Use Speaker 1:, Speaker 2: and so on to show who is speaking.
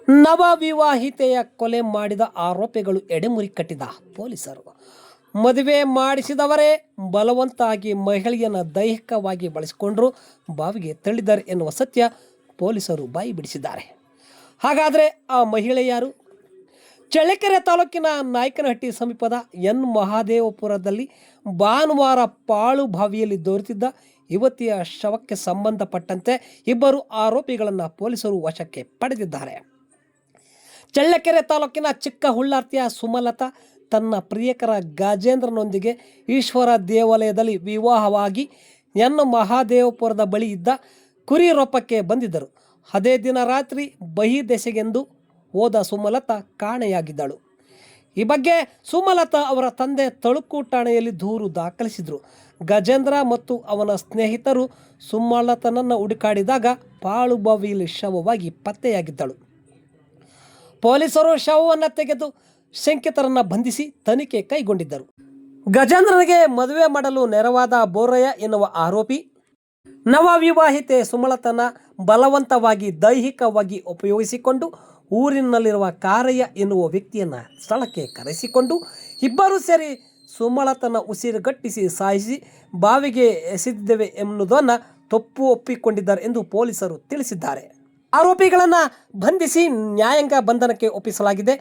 Speaker 1: ನವ ವಿವಾಹಿತೆಯ ಕೊಲೆ ಮಾಡಿದ ಆರೋಪಿಗಳು ಎಡೆಮುರಿ ಕಟ್ಟಿದ ಪೊಲೀಸರು. ಮದುವೆ ಮಾಡಿಸಿದವರೇ ಬಲವಂತಾಗಿ ಮಹಿಳೆಯನ್ನು ದೈಹಿಕವಾಗಿ ಬಳಸಿಕೊಂಡರು, ಬಾವಿಗೆ ತಳ್ಳಿದ್ದಾರೆ ಎನ್ನುವ ಸತ್ಯ ಪೊಲೀಸರು ಬಾಯಿ ಬಿಡಿಸಿದ್ದಾರೆ. ಹಾಗಾದರೆ ಆ ಮಹಿಳೆ ಯಾರು? ಚಳ್ಳಕೆರೆ ತಾಲೂಕಿನ ನಾಯಕನಹಟ್ಟಿ ಸಮೀಪದ ಎನ್ ಮಹಾದೇವಪುರದಲ್ಲಿ ಭಾನುವಾರ ಪಾಳು ಬಾವಿಯಲ್ಲಿ ದೊರೆತಿದ್ದ ಯುವತಿಯ ಶವಕ್ಕೆ ಸಂಬಂಧಪಟ್ಟಂತೆ ಇಬ್ಬರು ಆರೋಪಿಗಳನ್ನು ಪೊಲೀಸರು ವಶಕ್ಕೆ ಪಡೆದಿದ್ದಾರೆ. ಚಳ್ಳಕೆರೆ ತಾಲೂಕಿನ ಚಿಕ್ಕ ಹುಳ್ಳಾರ್ತಿಯ ಸುಮಲತಾ ತನ್ನ ಪ್ರಿಯಕರ ಗಜೇಂದ್ರನೊಂದಿಗೆ ಈಶ್ವರ ದೇವಾಲಯದಲ್ಲಿ ವಿವಾಹವಾಗಿ ಎನ್ ಮಹಾದೇವಪುರದ ಬಳಿ ಇದ್ದ ಕುರಿ ರೊಪ್ಪಕ್ಕೆ ಬಂದಿದ್ದರು. ಅದೇ ದಿನ ರಾತ್ರಿ ಬಹಿರ್ದೆಸೆಗೆಂದು ಹೋದ ಸುಮಲತಾ ಕಾಣೆಯಾಗಿದ್ದಳು. ಈ ಬಗ್ಗೆ ಸುಮಲತಾ ಅವರ ತಂದೆ ತಳುಕು ಠಾಣೆಯಲ್ಲಿ ದೂರು ದಾಖಲಿಸಿದರು. ಗಜೇಂದ್ರ ಮತ್ತು ಅವನ ಸ್ನೇಹಿತರು ಸುಮಲತನನ್ನು ಹುಡುಕಾಡಿದಾಗ ಪಾಳು ಬಾವಿಯಲ್ಲಿ ಶವವಾಗಿ ಪತ್ತೆಯಾಗಿದ್ದಳು. ಪೊಲೀಸರು ಶವವನ್ನು ತೆಗೆದು ಶಂಕಿತರನ್ನು ಬಂಧಿಸಿ ತನಿಖೆ ಕೈಗೊಂಡಿದ್ದರು. ಗಜೇಂದ್ರನಿಗೆ ಮದುವೆ ಮಾಡಲು ನೆರವಾದ ಬೋರಯ್ಯ ಎನ್ನುವ ಆರೋಪಿ ನವ ವಿವಾಹಿತೆ ಸುಮಲತನ ಬಲವಂತವಾಗಿ ದೈಹಿಕವಾಗಿ ಉಪಯೋಗಿಸಿಕೊಂಡು ಊರಿನಲ್ಲಿರುವ ಕಾರಯ್ಯ ಎನ್ನುವ ವ್ಯಕ್ತಿಯನ್ನು ಸ್ಥಳಕ್ಕೆ ಕರೆಸಿಕೊಂಡು ಇಬ್ಬರೂ ಸೇರಿ ಸುಮಲತನ ಉಸಿರುಗಟ್ಟಿಸಿ ಸಾಯಿಸಿ ಬಾವಿಗೆ ಎಸೆದಿದ್ದೇವೆ ಎನ್ನುವುದನ್ನು ತಪ್ಪು ಒಪ್ಪಿಕೊಂಡಿದ್ದಾರೆ ಎಂದು ಪೊಲೀಸರು ತಿಳಿಸಿದ್ದಾರೆ. ಆರೋಪಿಗಳನ್ನು ಬಂಧಿಸಿ ನ್ಯಾಯಾಂಗ ಬಂಧನಕ್ಕೆ ಒಪ್ಪಿಸಲಾಗಿದೆ.